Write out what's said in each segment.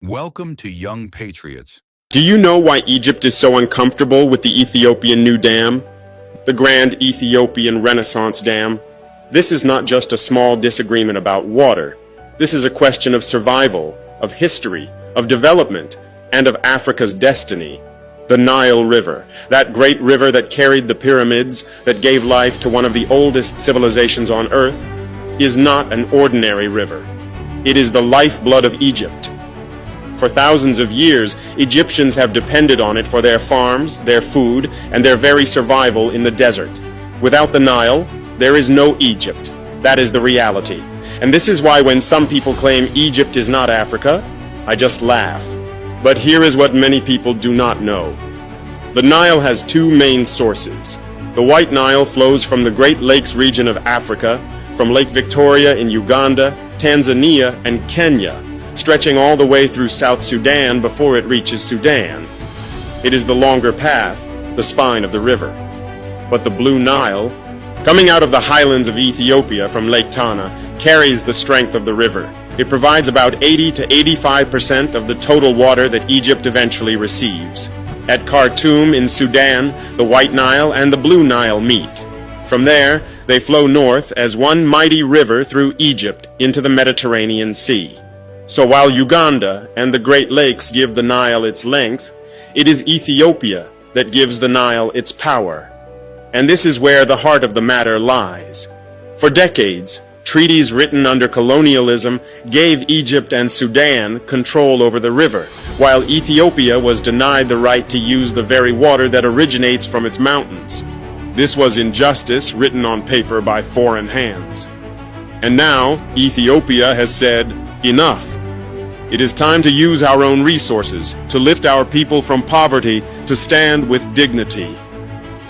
Welcome to Young Patriots. Do you know why Egypt is so uncomfortable with the Ethiopian new dam? The Grand Ethiopian Renaissance Dam? This is not just a small disagreement about water. This is a question of survival, of history, of development, and of Africa's destiny. The Nile River, that great river that carried the pyramids, that gave life to one of the oldest civilizations on earth, is not an ordinary river. It is the lifeblood of Egypt. For thousands of years, Egyptians have depended on it for their farms, their food, and their very survival in the desert. Without the Nile, there is no Egypt. That is the reality. And this is why when some people claim Egypt is not Africa, I just laugh. But here is what many people do not know. The Nile has two main sources. The White Nile flows from the Great Lakes region of Africa, from Lake Victoria in Uganda, Tanzania, and Kenya, stretching all the way through South Sudan before it reaches Sudan. It is the longer path, the spine of the river. But the Blue Nile, coming out of the highlands of Ethiopia from Lake Tana, carries the strength of the river. It provides about 80 to 85% of the total water that Egypt eventually receives. At Khartoum in Sudan, the White Nile and the Blue Nile meet. From there, they flow north as one mighty river through Egypt into the Mediterranean Sea. So while Uganda and the Great Lakes give the Nile its length, it is Ethiopia that gives the Nile its power. And this is where the heart of the matter lies. For decades, treaties written under colonialism gave Egypt and Sudan control over the river, while Ethiopia was denied the right to use the very water that originates from its mountains. This was injustice written on paper by foreign hands. And now, Ethiopia has said, enough. It is time to use our own resources, to lift our people from poverty, to stand with dignity.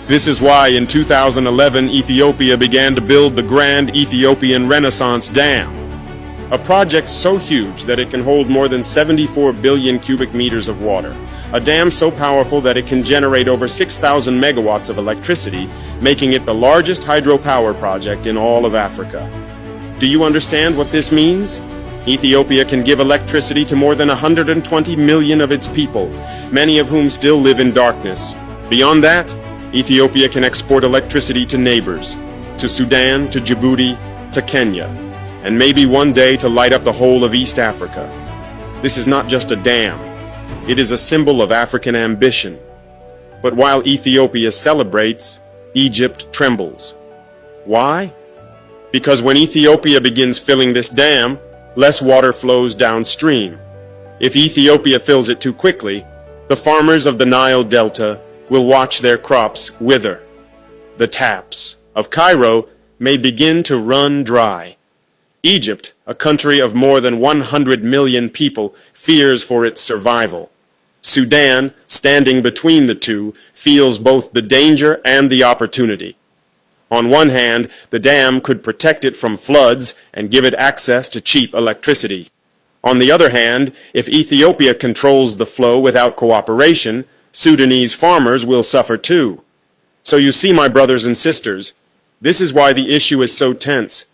This is why in 2011 Ethiopia began to build the Grand Ethiopian Renaissance Dam, a project so huge that it can hold more than 74 billion cubic meters of water, a dam so powerful that it can generate over 6,000 megawatts of electricity, making it the largest hydropower project in all of Africa. Do you understand what this means? Ethiopia can give electricity to more than 120 million of its people, many of whom still live in darkness. Beyond that, Ethiopia can export electricity to neighbors, to Sudan, to Djibouti, to Kenya, and maybe one day to light up the whole of East Africa. This is not just a dam. It is a symbol of African ambition. But while Ethiopia celebrates, Egypt trembles. Why? Because when Ethiopia begins filling this dam, less water flows downstream. If Ethiopia fills it too quickly, the farmers of the Nile Delta will watch their crops wither. The taps of Cairo may begin to run dry. Egypt, a country of more than 100 million people, fears for its survival. Sudan, standing between the two, feels both the danger and the opportunity. On one hand, the dam could protect it from floods and give it access to cheap electricity. On the other hand, if Ethiopia controls the flow without cooperation, Sudanese farmers will suffer too. So you see, my brothers and sisters, this is why the issue is so tense.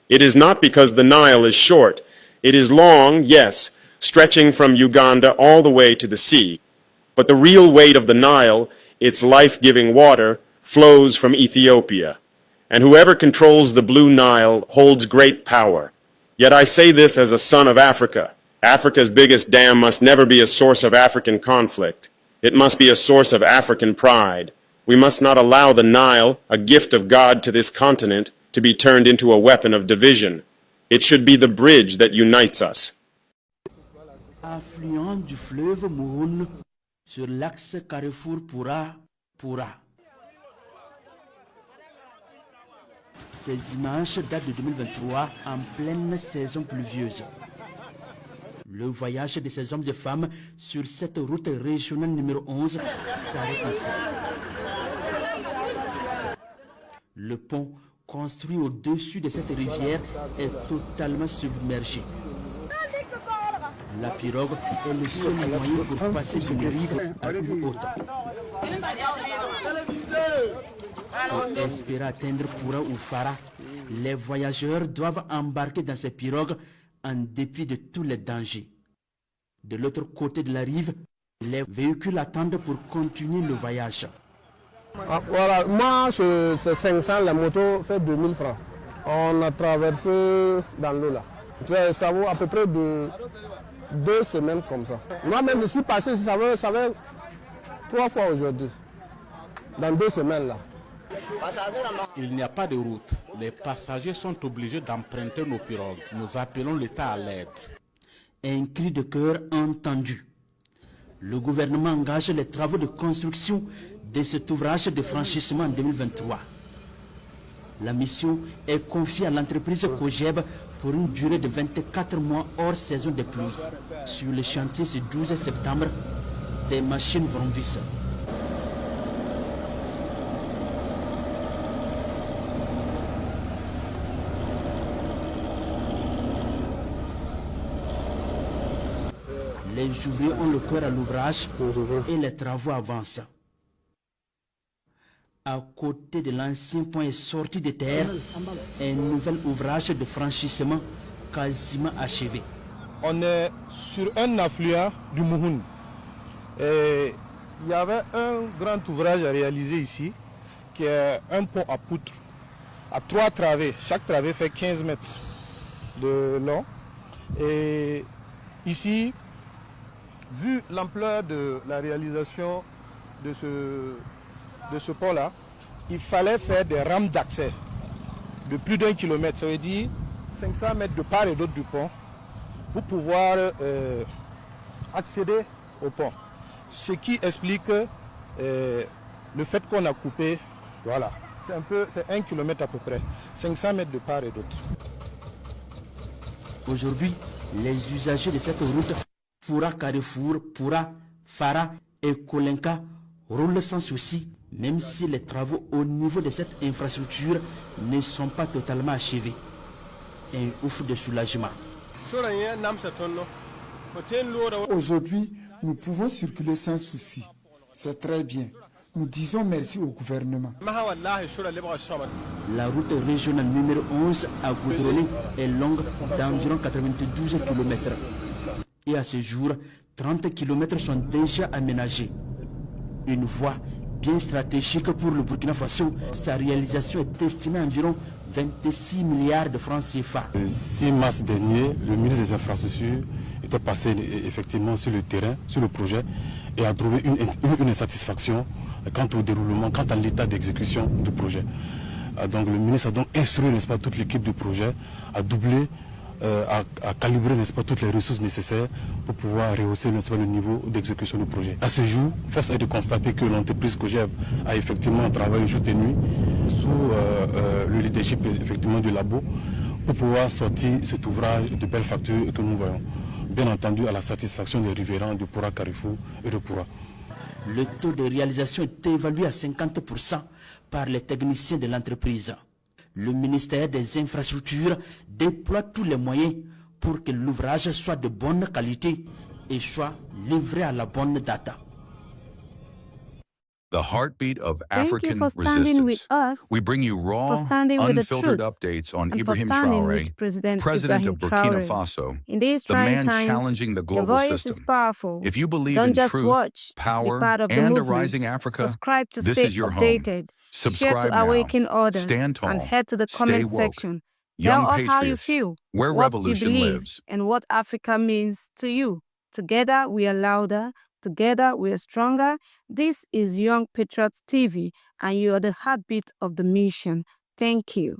It is not because the Nile is short. It is long, yes, stretching from Uganda all the way to the sea. But the real weight of the Nile, its life-giving water, flows from Ethiopia. And whoever controls the Blue Nile holds great power. Yet I say this as a son of Africa. Africa's biggest dam must never be a source of African conflict. It must be a source of African pride. We must not allow the Nile, a gift of God to this continent, to be turned into a weapon of division. It should be the bridge that unites us. Affluent du fleuve Mohone sur l'axe Carrefour-Poura. Ces images datent de 2023 en pleine saison pluvieuse. Le voyage de ces hommes et femmes sur cette route régionale numéro 11 s'arrête ici. Le pont construit au-dessus de cette rivière est totalement submergé. La pirogue est le seul moyen pour passer d'une rive à une autre. Pour espérer atteindre Poura ou Fara, les voyageurs doivent embarquer dans ces pirogues en dépit de tous les dangers. De l'autre côté de la rive, les véhicules attendent pour continuer le voyage. Ah, voilà, moi c'est 500, la moto fait 2000 francs. On a traversé dans l'eau là. Ça vaut à peu près de 2 semaines comme ça. Moi-même je suis passé, ça va 3 fois aujourd'hui. Dans 2 semaines là. Il n'y a pas de route. Les passagers sont obligés d'emprunter nos pirogues. Nous appelons l'État à l'aide. Un cri de cœur entendu. Le gouvernement engage les travaux de construction de cet ouvrage de franchissement en 2023. La mission est confiée à l'entreprise COGEB pour une durée de 24 mois hors saison des pluies. Sur le chantier ce 12 septembre, des machines vont visser. Les ouvriers ont le cœur à l'ouvrage et les travaux avancent. À côté de l'ancien pont sorti de terre, un nouvel ouvrage de franchissement quasiment achevé. On est sur un affluent du Mouhoun. Et il y avait un grand ouvrage à réaliser ici, qui est un pont à poutres, à 3 travées. Chaque travée fait 15 mètres de long. Et ici, vu l'ampleur de la réalisation de ce pont-là, il fallait faire des rampes d'accès de plus d'1 kilomètre. Ça veut dire 500 mètres de part et d'autre du pont pour pouvoir accéder au pont. Ce qui explique le fait qu'on a coupé, voilà, c'est 1 kilomètre à peu près, 500 mètres de part et d'autre. Aujourd'hui, les usagers de cette route, Foura Carrefour, Poura, Fara et Kolenka, roulent sans souci, même si les travaux au niveau de cette infrastructure ne sont pas totalement achevés. Un ouf de soulagement. Aujourd'hui, nous pouvons circuler sans souci. C'est très bien. Nous disons merci au gouvernement. La route régionale numéro 11 à goudronner est longue d'environ 92 km. Et à ce jour, 30 km sont déjà aménagés. Une voie bien stratégique pour le Burkina Faso. Sa réalisation est estimée à environ 26 milliards de francs CFA. Le 6 mars dernier, le ministre des Infrastructures était passé effectivement sur le terrain, sur le projet, et a trouvé une insatisfaction quant au déroulement, quant à l'état d'exécution du projet. Donc le ministre a donc instruit, n'est-ce pas, toute l'équipe du projet à doubler, à calibrer, n'est-ce pas, toutes les ressources nécessaires pour pouvoir rehausser, n'est-ce pas, le niveau d'exécution du projet. À ce jour, force est de constater que l'entreprise COGEB a effectivement travaillé jour et nuit sous le leadership effectivement du labo pour pouvoir sortir cet ouvrage de belles factures que nous voyons. Bien entendu à la satisfaction des riverains de Poura Carrefour et de Poura. Le taux de réalisation est évalué à 50% par les techniciens de l'entreprise. Le ministère des Infrastructures déploie tous les moyens pour que l'ouvrage soit de bonne qualité et soit livré à la bonne date. The heartbeat of Thank you African for standing with resistance. us, We bring you raw, for standing with the unfiltered truth, updates on and for Ibrahim standing Traoré, with President President Ibrahim of Burkina Traoré. Faso, In these the trying man times, challenging the your global voice system. is powerful. If you believe Don't in just truth, watch, be power, part of the and a movement. rising Africa, Subscribe to this stay is your updated. home. Share Subscribe to now. awaken others. Stand tall. And head to the Stay comment woke. section. Young Tell us how you patriots, feel, where what you revolution believe, lives. and what Africa means to you. Together we are louder. Together we are stronger. This is Young Patriots TV, and you are the heartbeat of the mission. Thank you.